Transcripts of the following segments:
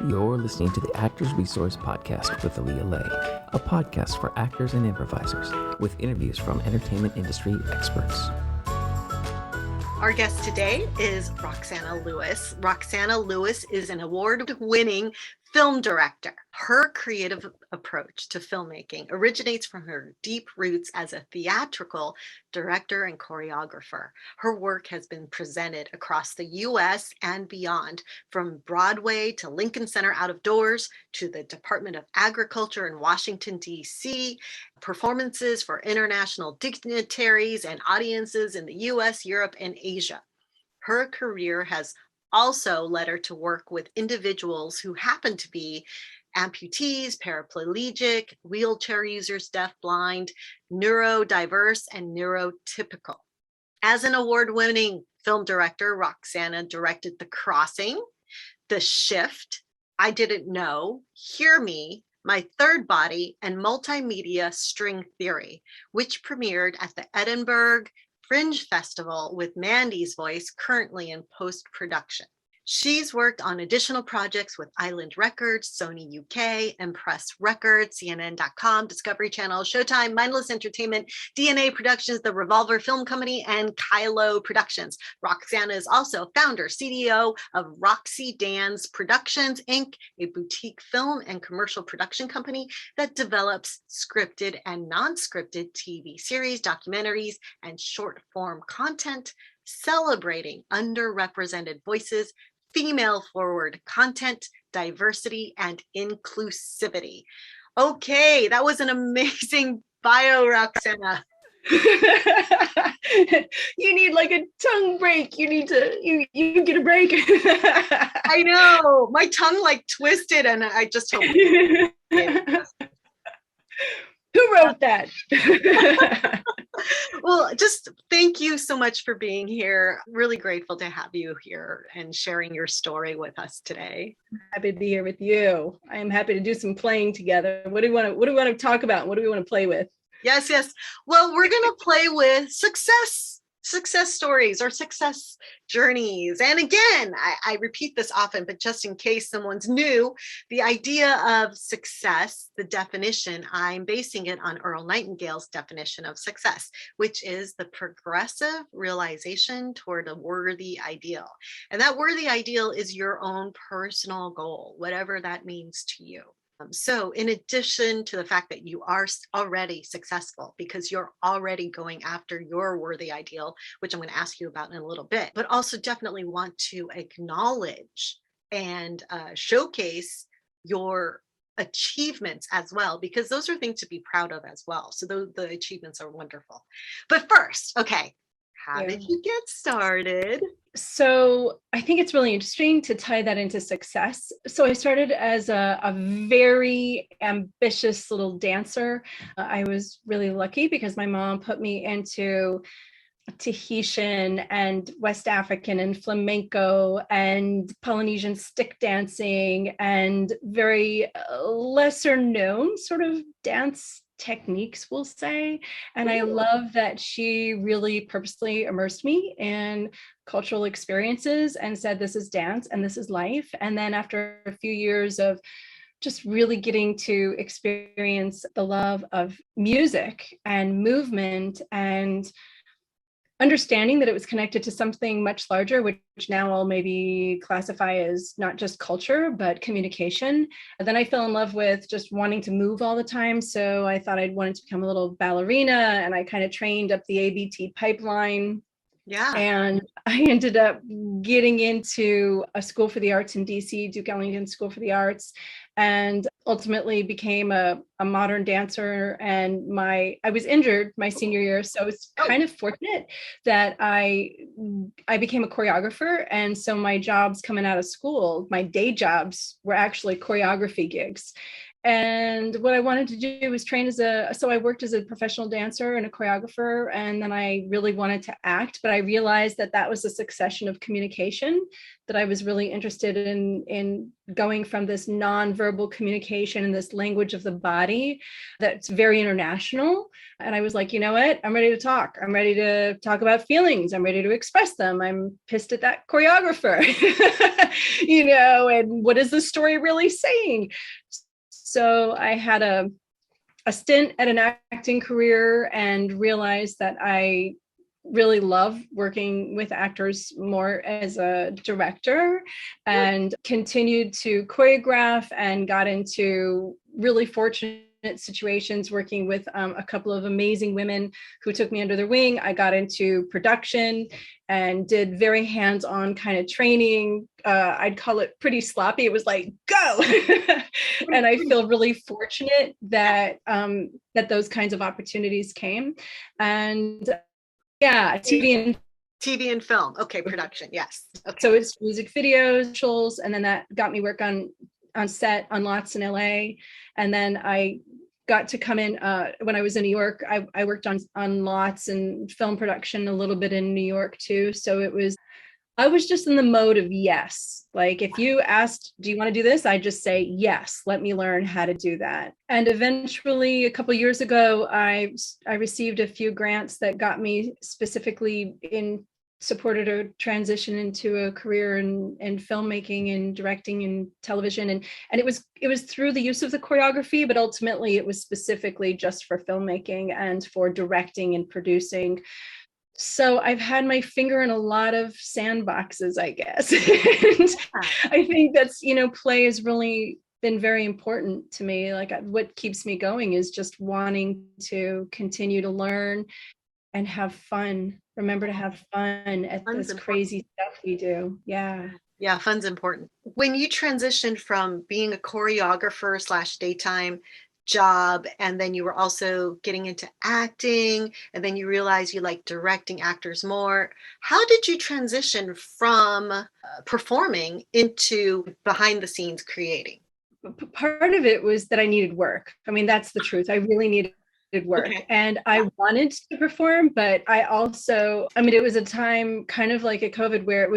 You're listening to the Actors Resource Podcast with Aaliyah Lay, a podcast for actors and improvisers with interviews from entertainment industry experts. Our guest today is Roxanna Lewis. Roxanna Lewis is an award-winning film director. Her creative approach to filmmaking originates from her deep roots as a theatrical director and choreographer. Her work has been presented across the US and beyond, from Broadway to Lincoln Center Out of Doors to the Department of Agriculture in Washington, D.C., performances for international dignitaries and audiences in the US, Europe, and Asia. Her career has also led her to work with individuals who happen to be amputees, paraplegic, wheelchair users, deafblind, neurodiverse, and neurotypical. As an award-winning film director, Roxanna directed The Crossing, The Shift, I Didn't Know, Hear Me, My Third Body, and Multimedia String Theory, which premiered at the Edinburgh Fringe Festival with Mandy's voice currently in post-production. She's worked on additional projects with Island Records, SONY UK, Mpress Records, CNN.com, Discovery Channel, Showtime, Mindless Entertainment, DNA Productions, the Revolver Film Company, and Kylo Productions. Roxanna is also founder, CDO of Roxxiedanz Productions, Inc., a boutique film and commercial production company that develops scripted and non-scripted TV series, documentaries, and short-form content celebrating underrepresented voices, female-forward content, diversity, and inclusivity. Okay, that was an amazing bio, Roxanna. You need like a tongue break. You get a break. I know, my tongue like twisted, and I just hope. Who wrote that? Well, just thank you so much for being here. Really grateful to have you here and sharing your story with us today. Happy to be here with you. I am happy to do some playing together. What do we want to talk about? What do we want to play with? Yes. Well, we're going to play with success stories or success journeys. And again, I repeat this often, but just in case someone's new, the idea of success, the definition, I'm basing it on Earl Nightingale's definition of success, which is the progressive realization toward a worthy ideal. And that worthy ideal is your own personal goal, whatever that means to you. So in addition to the fact that you are already successful because you're already going after your worthy ideal, which I'm going to ask you about in a little bit, but also definitely want to acknowledge and showcase your achievements as well, because those are things to be proud of as well. So the achievements are wonderful. But first, okay, how did you get started? So I think it's really interesting to tie that into success. So I started as a very ambitious little dancer. I was really lucky because my mom put me into Tahitian and West African and flamenco and Polynesian stick dancing and very lesser known sort of dance techniques, we'll say. And I love that she really purposely immersed me in cultural experiences and said, this is dance and this is life. And then after a few years of just really getting to experience the love of music and movement and understanding that it was connected to something much larger, which now I'll maybe classify as not just culture, but communication. And then I fell in love with just wanting to move all the time. So I thought I'd wanted to become a little ballerina, and I kind of trained up the ABT pipeline. Yeah. And I ended up getting into a school for the arts in DC, Duke Ellington School for the Arts, and ultimately became a modern dancer. And I was injured my senior year, so it's kind of fortunate that I became a choreographer. And so my jobs coming out of school, my day jobs were actually choreography gigs. And what I wanted to do was train so I worked as a professional dancer and a choreographer, and then I really wanted to act, but I realized that that was a succession of communication, that I was really interested in going from this nonverbal communication and this language of the body that's very international. And I was like, you know what? I'm ready to talk. I'm ready to talk about feelings. I'm ready to express them. I'm pissed at that choreographer, and what is the story really saying? So I had a stint at an acting career and realized that I really love working with actors more as a director, and continued to choreograph and got into really fortunate situations working with a couple of amazing women who took me under their wing. I got into production and did very hands-on kind of training. I'd call it pretty sloppy. It was like, go. And I feel really fortunate that that those kinds of opportunities came. And yeah, TV and film. Okay, production. Yes. Okay. So it's music videos, and then that got me work on set on lots in LA. And then I got to come in when I was in New York. I worked on lots and film production a little bit in New York too. So I was just in the mode of yes. Like if you asked, do you want to do this? I just say, yes, let me learn how to do that. And eventually a couple of years ago, I received a few grants that got me specifically supported a transition into a career in filmmaking and directing and television. And it was through the use of the choreography, but ultimately it was specifically just for filmmaking and for directing and producing. So I've had my finger in a lot of sandboxes, I guess. And I think that's, play has really been very important to me. Like what keeps me going is just wanting to continue to learn and have fun. Remember to have fun at this crazy stuff we do. Yeah. Yeah, fun's important. When you transitioned from being a choreographer / daytime job, and then you were also getting into acting, and then you realized you like directing actors more, how did you transition from performing into behind the scenes creating? Part of it was that I needed work. I mean, that's the truth. I really needed work. Okay. And I wanted to perform, but I also, it was a time kind of like a COVID where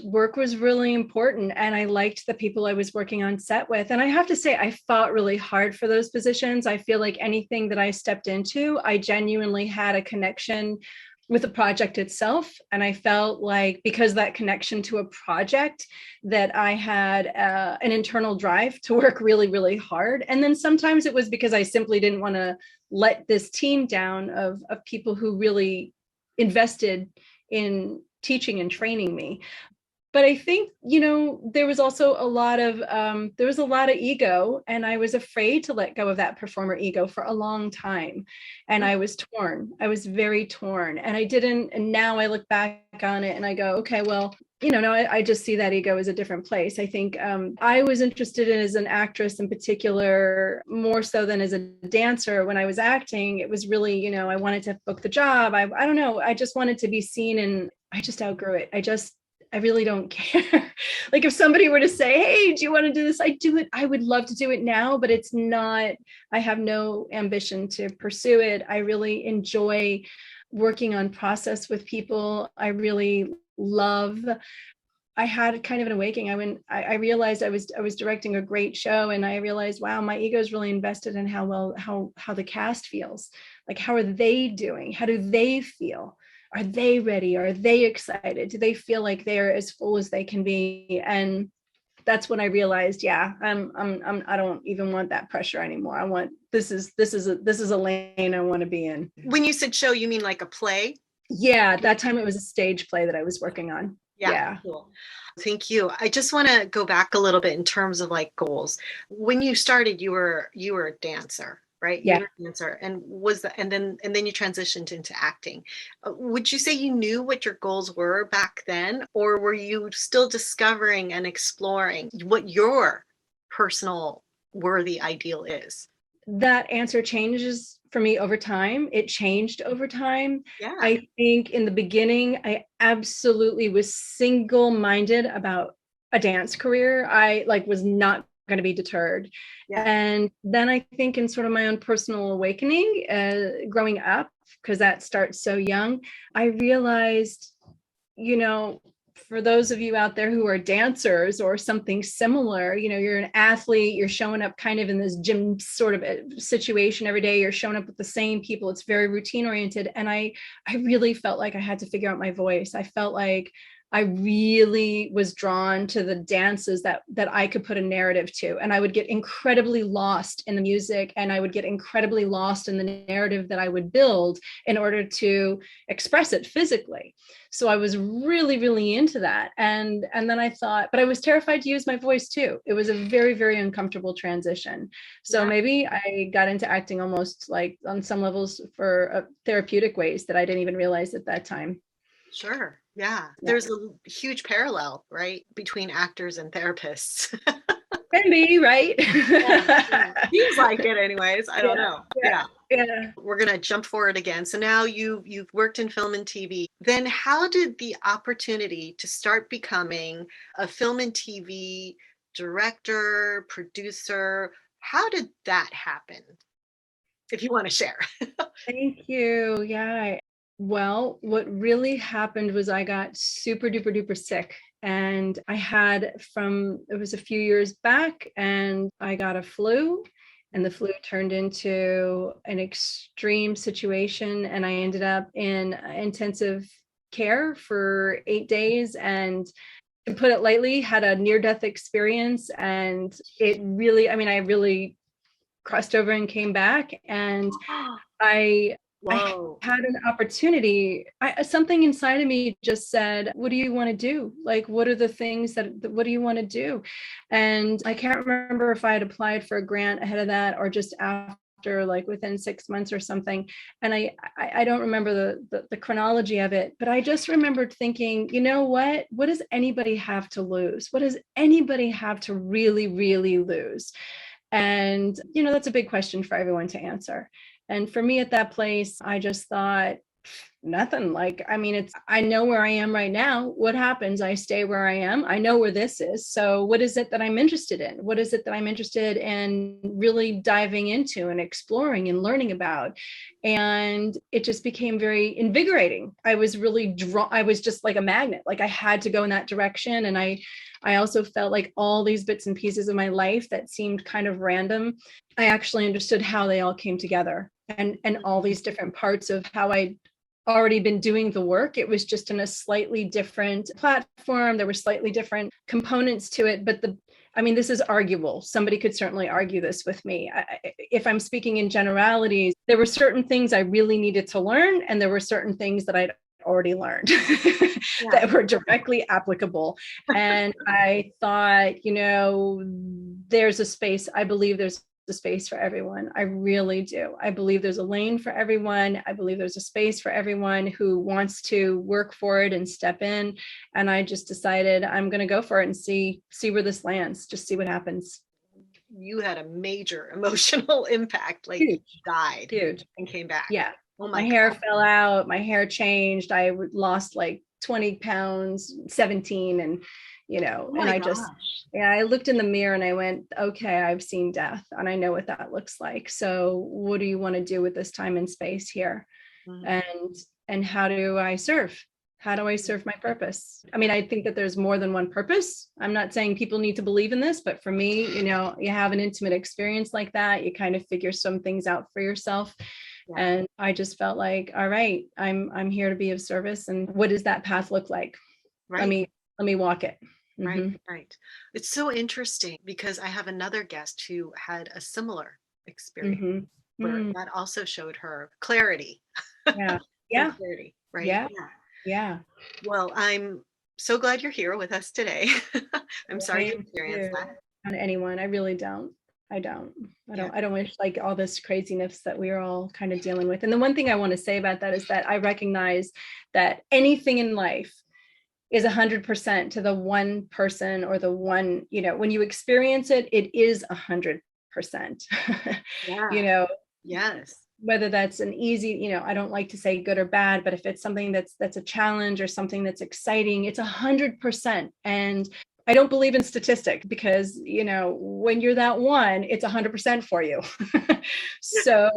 work was really important. And I liked the people I was working on set with. And I have to say, I fought really hard for those positions. I feel like anything that I stepped into, I genuinely had a connection with the project itself. And I felt like because that connection to a project that I had an internal drive to work really, really hard. And then sometimes it was because I simply didn't want to let this team down of people who really invested in teaching and training me. But I think, there was also a lot of ego, and I was afraid to let go of that performer ego for a long time. And I was torn. I was very torn, and I didn't. And now I look back on it and I go, okay, well, no, I just see that ego as a different place. I think I was interested in as an actress in particular, more so than as a dancer. When I was acting, it was really, I wanted to book the job. I don't know. I just wanted to be seen, and I just outgrew it. I really don't care. Like if somebody were to say, hey, do you want to do this? I do it. I would love to do it now, but it's not, I have no ambition to pursue it. I really enjoy working on process with people. I really I had kind of an awakening. I realized I was directing a great show, and I realized, wow, my ego is really invested in how the cast feels. Like, how are they doing? How do they feel? Are they ready? Are they excited? Do they feel like they're as full as they can be? And that's when I realized, I don't even want that pressure anymore. I want, this is a lane I want to be in. When you said show, you mean like a play? Yeah, that time it was a stage play that I was working on. Yeah. Cool. Thank you. I just want to go back a little bit in terms of like goals. When you started, you were a dancer, right? Yeah. You were a dancer, and then you transitioned into acting. Would you say you knew what your goals were back then, or were you still discovering and exploring what your personal worthy ideal is? That answer changes for me over time. It changed over time. Yeah. I think in the beginning, I absolutely was single-minded about a dance career. I was not going to be deterred. Yeah. And then I think in sort of my own personal awakening, growing up, because that starts so young, I realized, for those of you out there who are dancers or something similar, you're an athlete, you're showing up kind of in this gym sort of situation every day, you're showing up with the same people, it's very routine oriented. And I really felt like I had to figure out my voice. I felt like I really was drawn to the dances that I could put a narrative to. And I would get incredibly lost in the music, and I would get incredibly lost in the narrative that I would build in order to express it physically. So I was really, really into that. And then I thought, but I was terrified to use my voice too. It was a very, very uncomfortable transition. So maybe I got into acting almost like on some levels for therapeutic ways that I didn't even realize at that time. Sure. Yeah. There's a huge parallel, right, between actors and therapists. Can be, right? Seems like it anyways. I don't know. Yeah. We're going to jump forward again. So now you've worked in film and TV. Then how did the opportunity to start becoming a film and TV director, producer, how did that happen? If you want to share. Thank you. Yeah. Well, what really happened was I got super duper duper sick, and I had it was a few years back, and I got a flu, and the flu turned into an extreme situation, and I ended up in intensive care for 8 days, and to put it lightly, had a near-death experience. And it really, I really crossed over and came back, and I had an opportunity. Something inside of me just said, what do you want to do? Like, what are the things what do you want to do? And I can't remember if I had applied for a grant ahead of that or just after, like within 6 months or something. And I don't remember the chronology of it, but I just remembered thinking, what does anybody have to lose? What does anybody have to really, really lose? And, that's a big question for everyone to answer. And for me at that place, I just thought, nothing. I know where I am right now. What happens? I stay where I am. I know where this is. So what is it that I'm interested in? What is it that I'm interested in really diving into and exploring and learning about? And it just became very invigorating. I was really I was just like a magnet. Like I had to go in that direction. And I also felt like all these bits and pieces of my life that seemed kind of random, I actually understood how they all came together, and all these different parts of how I'd already been doing the work. It was just in a slightly different platform. There were slightly different components to it, but this is arguable. Somebody could certainly argue this with me. If I'm speaking in generalities, there were certain things I really needed to learn, and there were certain things that I'd already learned that were directly applicable. And I thought, there's a space. I believe there's a space for everyone. I really do. I believe there's a lane for everyone. I believe there's a space for everyone who wants to work for it and step in. And I just decided I'm going to go for it and see where this lands, just see what happens. You had a major emotional impact, like huge. You died huge. And came back. Yeah. Oh my hair fell out, my hair changed. I lost like 20 pounds, 17. And, and I just, I looked in the mirror and I went, okay, I've seen death and I know what that looks like. So what do you want to do with this time and space here? Mm-hmm. And how do I serve? How do I serve my purpose? I think that there's more than one purpose. I'm not saying people need to believe in this, but for me, you have an intimate experience like that. You kind of figure some things out for yourself. Yeah. And I just felt like, all right, I'm here to be of service. And what does that path look like? Right. Let me walk it. Right, mm-hmm. Right. It's so interesting because I have another guest who had a similar experience mm-hmm. where that also showed her clarity. Yeah. Yeah. Clarity, right? Yeah. Well, I'm so glad you're here with us today. I'm sorry you experienced that. On anyone. I really don't. I don't wish like all this craziness that we're all kind of dealing with. And the one thing I want to say about that is that I recognize that anything in life is 100% to the one person or the one, when you experience it, it is 100%. Yes. Whether that's an easy, I don't like to say good or bad, but if it's something that's a challenge or something that's exciting, it's 100%. And I don't believe in statistics because, when you're that one, it's 100% for you. So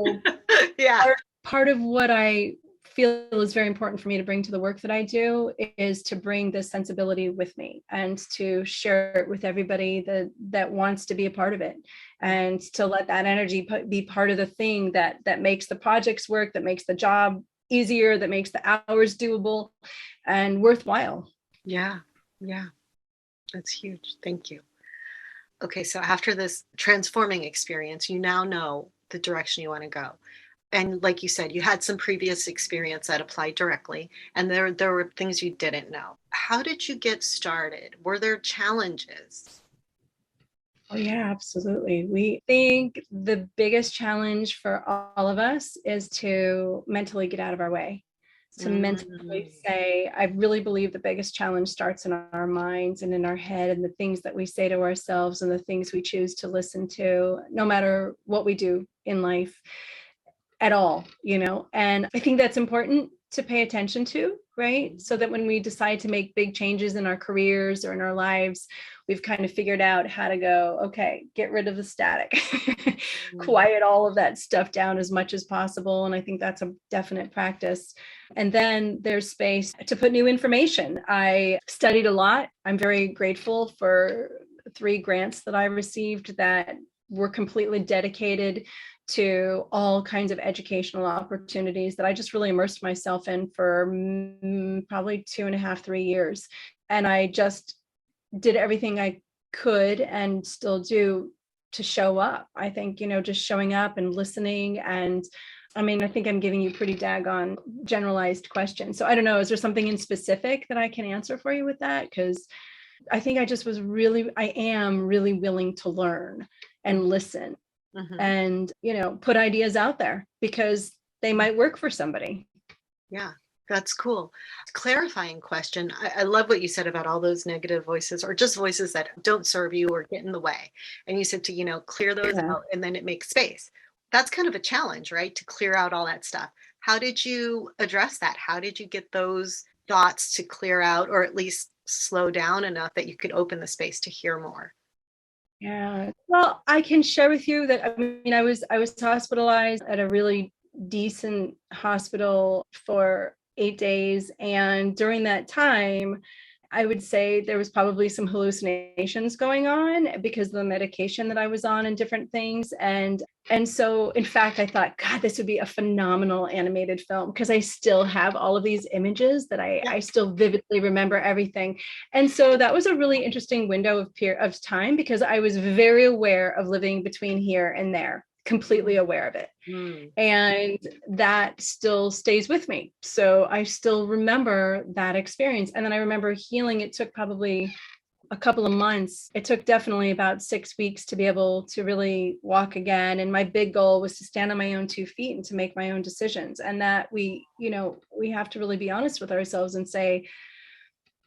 Yeah. part of what I feel is very important for me to bring to the work that I do is to bring this sensibility with me and to share it with everybody that wants to be a part of it, and to let that energy be part of the thing that makes the projects work, that makes the job easier, that makes the hours doable and worthwhile. Yeah. Yeah. That's huge. Thank you. Okay, so after this transforming experience, you now know the direction you want to go. And like you said, you had some previous experience that applied directly, and there were things you didn't know. How did you get started? Were there challenges? Oh, yeah, absolutely. We think the biggest challenge for all of us is to mentally get out of our way, to mentally say, I really believe the biggest challenge starts in our minds and in our head, and the things that we say to ourselves and the things we choose to listen to, no matter what we do in life at all, and I think that's important to pay attention to, right? So that when we decide to make big changes in our careers or in our lives, we've kind of figured out how to go, okay, get rid of the static, quiet all of that stuff down as much as possible. And I think that's a definite practice. And then there's space to put new information. I studied a lot. I'm very grateful for 3 grants that I received that were completely dedicated to all kinds of educational opportunities that I just really immersed myself in for probably 2.5, 3 years. And I just did everything I could and still do to show up. I think, just showing up and listening. And I mean, I think I'm giving you pretty daggone generalized questions. So I don't know, is there something in specific that I can answer for you with that? Because I think I am really willing to learn and listen. And, put ideas out there because they might work for somebody. Yeah, that's cool. Clarifying question. I love what you said about all those negative voices or just voices that don't serve you or get in the way. And you said to, clear those out, and then it makes space. That's kind of a challenge, right? To clear out all that stuff. How did you address that? How did you get those thoughts to clear out, or at least slow down enough that you could open the space to hear more? Yeah. Well, I can share with you that, I was hospitalized at a really decent hospital for 8 days. And during that time, I would say there was probably some hallucinations going on because of the medication that I was on and different things. And so, in fact, I thought, God, this would be a phenomenal animated film because I still have all of these images that I still vividly remember everything. And so that was a really interesting window of time because I was very aware of living between here and there, completely aware of it. And that still stays with me. So I still remember that experience. And then I remember healing. It took probably a couple of months. It took definitely about 6 weeks to be able to really walk again. And my big goal was to stand on my own 2 feet and to make my own decisions. And that we have to really be honest with ourselves and say,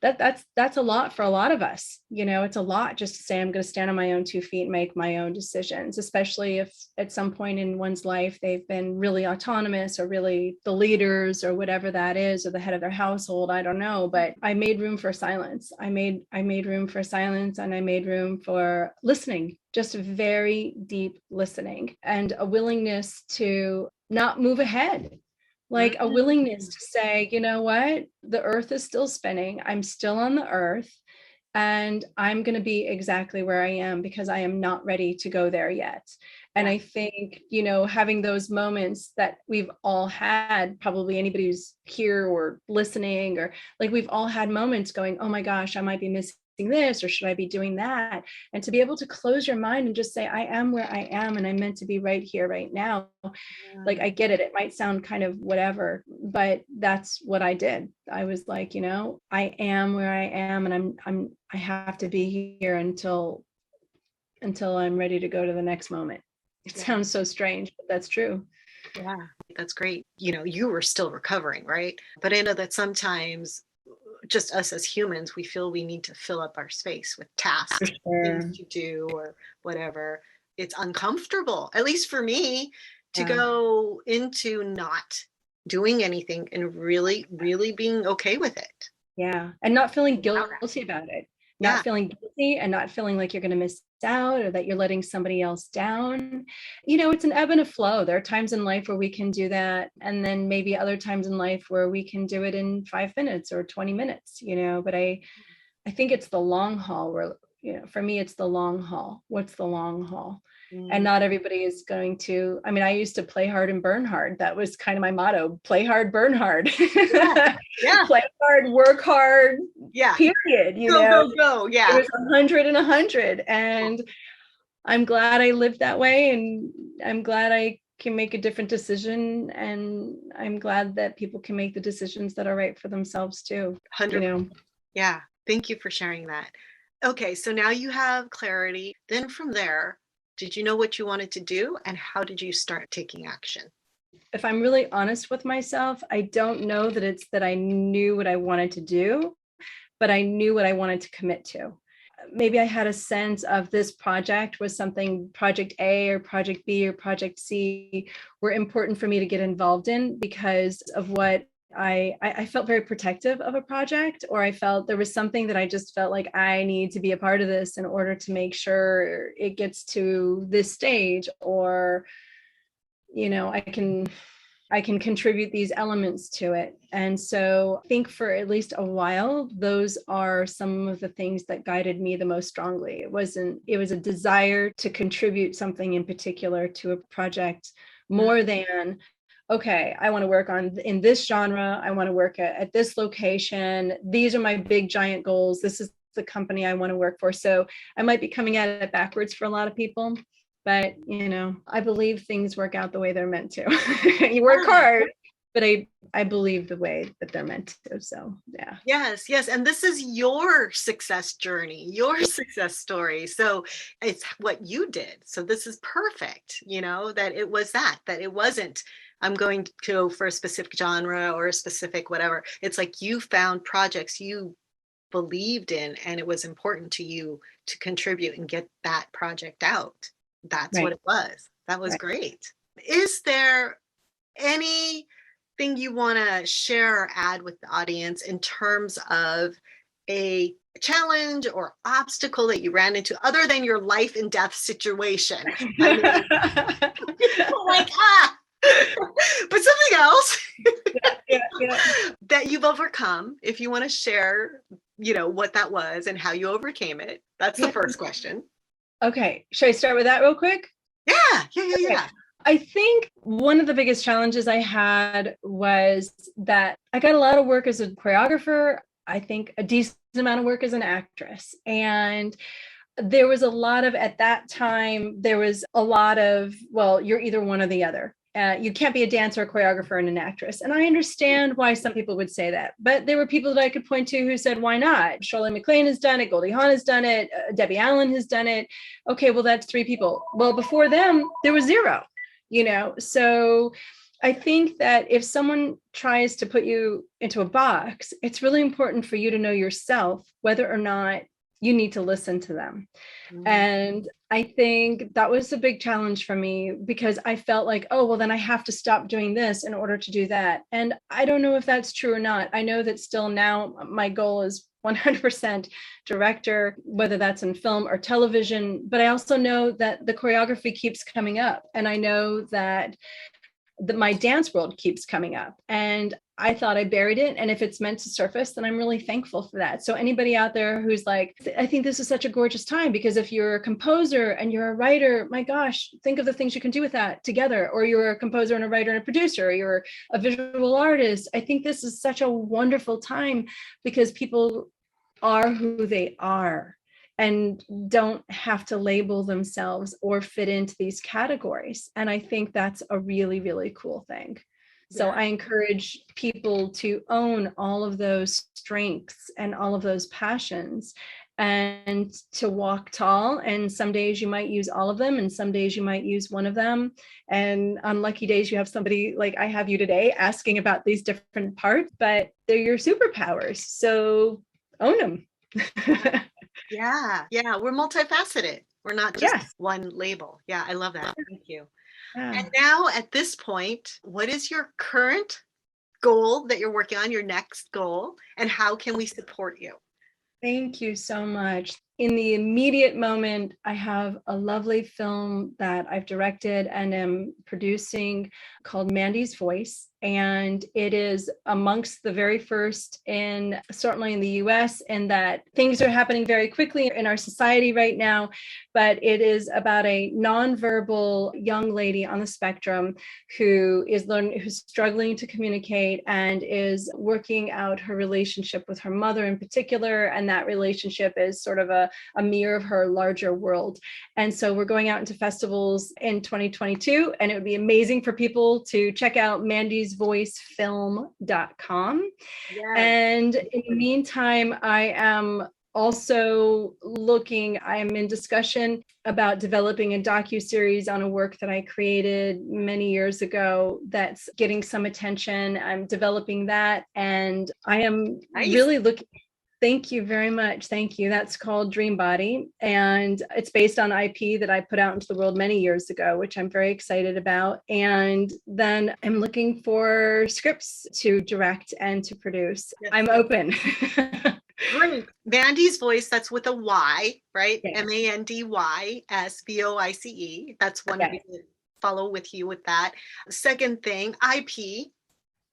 that's a lot for a lot of us. It's a lot just to say, I'm going to stand on my own 2 feet and make my own decisions, especially if at some point in one's life, they've been really autonomous or really the leaders or whatever that is, or the head of their household. I don't know, but I made room for silence. I made room for silence, and I made room for listening, just very deep listening and a willingness to not move ahead. Like a willingness to say, you know what, the earth is still spinning. I'm still on the earth, and I'm going to be exactly where I am because I am not ready to go there yet. And I think, having those moments that we've all had, probably anybody who's here or listening, or like we've all had moments going, oh my gosh, I might be missing this, or should I be doing that? And to be able to close your mind and just say, I am where I am, and I'm meant to be right here, right now. Like, I get it. It might sound kind of whatever, but that's what I did. I was like, I am where I am, and I have to be here until I'm ready to go to the next moment. It sounds so strange, but that's true. Yeah, that's great. You were still recovering, right? But I know that sometimes just us as humans, we feel we need to fill up our space with tasks, things to do, or whatever. It's uncomfortable, at least for me, to go into not doing anything and really, really being okay with it. Yeah. And not feeling guilty about it. not feeling guilty and not feeling like you're going to miss out or that you're letting somebody else down. It's an ebb and a flow. There are times in life where we can do that. And then maybe other times in life where we can do it in 5 minutes or 20 minutes, but I think it's the long haul where, for me, it's the long haul. What's the long haul? And not everybody is going to, I used to play hard and burn hard. That was kind of my motto: play hard, burn hard. Yeah. Play hard, work hard. Yeah. Period. Go. Yeah. It was 100 and 100. And I'm glad I lived that way. And I'm glad I can make a different decision. And I'm glad that people can make the decisions that are right for themselves too. 100%. Yeah. Thank you for sharing that. Okay. So now you have clarity. Then from there, did you know what you wanted to do? And how did you start taking action? If I'm really honest with myself, I don't know that it's that I knew what I wanted to do, but I knew what I wanted to commit to. Maybe I had a sense of this project was something, project A or project B or project C were important for me to get involved in because of what I felt very protective of a project, or I felt there was something that I just felt like I need to be a part of this in order to make sure it gets to this stage, or, I can contribute these elements to it. And so I think for at least a while, those are some of the things that guided me the most strongly. It was a desire to contribute something in particular to a project more than, okay, I want to work in this genre. I want to work at this location. These are my big giant goals. This is the company I want to work for. So I might be coming at it backwards for a lot of people, but I believe things work out the way they're meant to. You work hard, but I believe the way that they're meant to. So yeah. Yes. And this is your success journey, your success story. So it's what you did. So this is perfect, that it was that it wasn't, I'm going to go for a specific genre or a specific whatever. It's like you found projects you believed in, and it was important to you to contribute and get that project out. That's right. What it was. That was right. Great. Is there anything you want to share or add with the audience in terms of a challenge or obstacle that you ran into other than your life and death situation? But something else that you've overcome, if you want to share, what that was and how you overcame it. That's the first question. Okay. Should I start with that real quick? Yeah. Okay. I think one of the biggest challenges I had was that I got a lot of work as a choreographer. I think a decent amount of work as an actress. And there was a lot of, at that time, well, you're either one or the other. You can't be a dancer, a choreographer, and an actress. And I understand why some people would say that. But there were people that I could point to who said, why not? Shirley MacLaine has done it. Goldie Hawn has done it. Debbie Allen has done it. Okay, well, that's 3 people. Well, before them, there was 0, So I think that if someone tries to put you into a box, it's really important for you to know yourself whether or not you need to listen to them. And I think that was a big challenge for me because I felt like, oh, well, then I have to stop doing this in order to do that. And I don't know if that's true or not. I know that still now my goal is 100% director, whether that's in film or television. But I also know that the choreography keeps coming up. And I know that my dance world keeps coming up. And I thought I buried it. And if it's meant to surface, then I'm really thankful for that. So anybody out there who's like, I think this is such a gorgeous time, because if you're a composer and you're a writer, my gosh, think of the things you can do with that together. Or you're a composer and a writer and a producer, or you're a visual artist. I think this is such a wonderful time because people are who they are and don't have to label themselves or fit into these categories. And I think that's a really, really cool thing. So I encourage people to own all of those strengths and all of those passions and to walk tall. And some days you might use all of them, and some days you might use one of them. And on lucky days, you have somebody like I have you today asking about these different parts, but they're your superpowers. So own them. Yeah, we're multifaceted. We're not just one label. Yeah, I love that. Thank you. Yeah. And now at this point, what is your current goal that you're working on, your next goal, and how can we support you? Thank you so much. In the immediate moment, I have a lovely film that I've directed and am producing called Mandy's Voice. And it is amongst the very first certainly in the US, in that things are happening very quickly in our society right now. But it is about a nonverbal young lady on the spectrum who's struggling to communicate and is working out her relationship with her mother in particular. And that relationship is sort of a mirror of her larger world. And so we're going out into festivals in 2022, and it would be amazing for people to check out mandysvoicefilm.com. Yes. And in the meantime, I am also I'm in discussion about developing a docuseries on a work that I created many years ago that's getting some attention. I'm developing that, and I am really looking. Thank you very much. Thank you. That's called Dream Body, and it's based on IP that I put out into the world many years ago, which I'm very excited about. And then I'm looking for scripts to direct and to produce. Yes. I'm open. Great. Mandy's Voice, that's with a Y, right? Yes. MandysVoice. That's one yes. we can follow with you with that. Second thing, IP.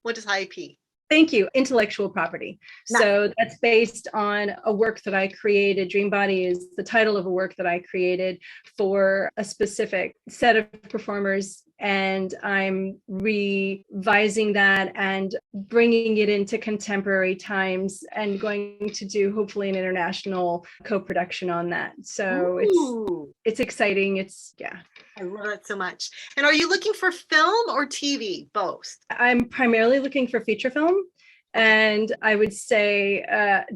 What is IP? Thank you. Intellectual property. Nice. So that's based on a work that I created. Dream Body is the title of a work that I created for a specific set of performers. And I'm revising that and bringing it into contemporary times and going to do hopefully an international co-production on that. So it's exciting. I love it so much. And are you looking for film or TV? Both? I'm primarily looking for feature film. And I would say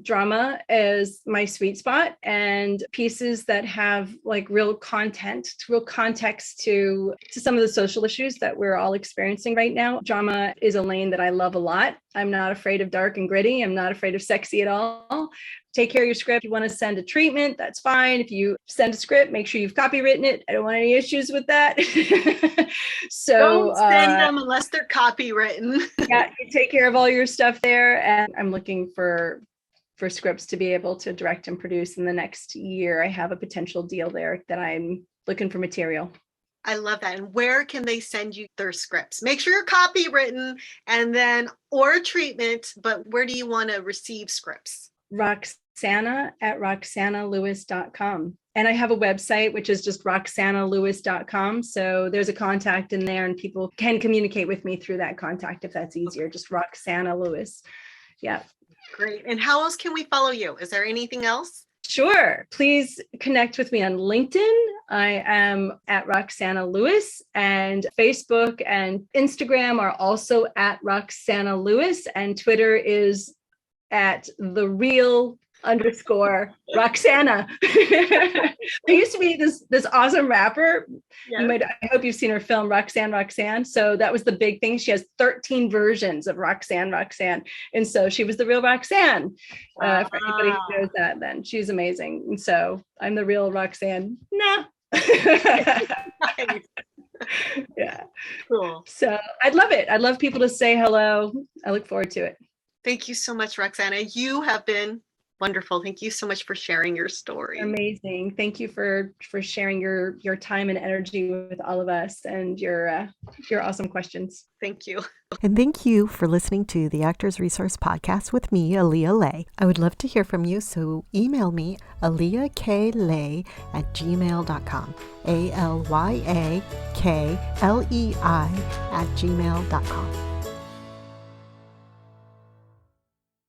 drama is my sweet spot, and pieces that have like real context to some of the social issues that we're all experiencing right now. Drama is a lane that I love a lot. I'm not afraid of dark and gritty. I'm not afraid of sexy at all. Take care of your script. If you want to send a treatment, that's fine. If you send a script, make sure you've copywritten it. I don't want any issues with that. So don't send them unless they're copywritten. Yeah, you take care of all your stuff there. And I'm looking for scripts to be able to direct and produce in the next year. I have a potential deal there that I'm looking for material. I love that. And where can they send you their scripts? Make sure you're copywritten or a treatment, but where do you want to receive scripts? Roxanna at roxannalewis.com. And I have a website, which is just roxannalewis.com. So there's a contact in there and people can communicate with me through that contact if that's easier. Just Roxanna Lewis. Yeah. Great. And how else can we follow you? Is there anything else? Sure. Please connect with me on LinkedIn. I am at Roxanna Lewis, and Facebook and Instagram are also at Roxanna Lewis, and Twitter is at @thereal_Roxanna. There used to be this awesome rapper. Yes. I hope you've seen her film Roxanne. So that was the big thing. She has 13 versions of Roxanne. And so she was the real Roxanne. For anybody who knows that, then she's amazing. And so I'm the real Roxanne. Nah. Yeah. Cool. So I'd love it. I'd love people to say hello. I look forward to it. Thank you so much, Roxanna. You have been wonderful. Thank you so much for sharing your story. Amazing. Thank you for sharing your time and energy with all of us and your awesome questions. Thank you. And thank you for listening to the Actors Resource Podcast with me, Aaliyah Lay. I would love to hear from you, so email me, AliyahKLay@gmail.com, ALYAKLEI@gmail.com.